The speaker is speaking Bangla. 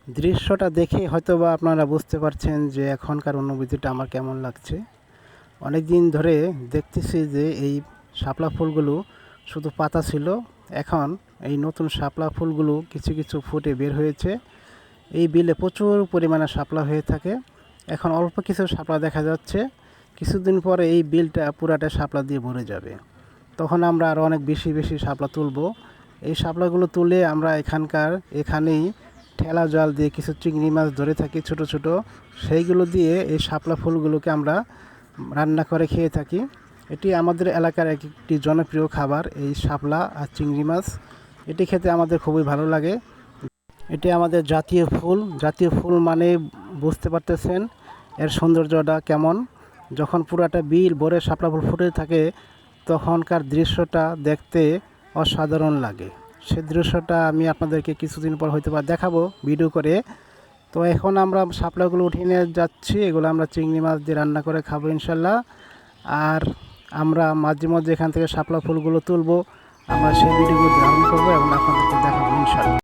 দৃশ্যটা দেখে হয়তোবা আপনারা বুঝতে পারছেন যে এখনকার অনুভূতিটা আমার কেমন লাগছে। অনেক দিন ধরে দেখতেছি যে এই শাপলা ফুলগুলো শুধু পাতা ছিল, এখন এই নতুন শাপলা ফুলগুলো কিছু কিছু ফুটে বের হয়েছে। এই বিলে প্রচুর পরিমাণে শাপলা হয়ে থাকে। এখন অল্প কিছু শাপলা দেখা যাচ্ছে, কিছুদিন পরে এই বিলটা পুরাটা শাপলা দিয়ে ভরে যাবে। তখন আমরা আরও অনেক বেশি বেশি শাপলা তুলব। এই শাপলাগুলো তুলে আমরা এখানেই ঠেলা জাল দিয়ে কিছু চিংড়ি মাছ ধরে থাকি ছোট ছোট, সেইগুলো দিয়ে এই শাপলা ফুলগুলোকে আমরা রান্না করে খেয়ে থাকি। এটি আমাদের এলাকার একটি জনপ্রিয় খাবার, এই শাপলা আর চিংড়ি মাছ। এটি খেতে আমাদের খুবই ভালো লাগে। এটি আমাদের জাতীয় ফুল মানে বুঝতে পারতেছেন এর সৌন্দর্যটা কেমন। যখন পুরাটা বিল ভরে শাপলা ফুল ফুটে থাকে তখনকার দৃশ্যটা দেখতে অসাধারণ লাগে। সে দৃশ্যটা আমি আপনাদেরকে কিছুদিন পর হয়তো বা দেখাবো ভিডিও করে। তো এখন আমরা শাপলাগুলো উঠিয়ে নিয়ে যাচ্ছি, এগুলো আমরা চিংড়ি মাছ দিয়ে রান্না করে খাবো ইনশাল্লাহ। আর আমরা মাঝে মধ্যে এখান থেকে শাপলা ফুলগুলো তুলবো, আমরা সেই ভিডিওগুলো ধারণ করবো এবং আপনাদেরকে দেখাবো ইনশাল্লাহ।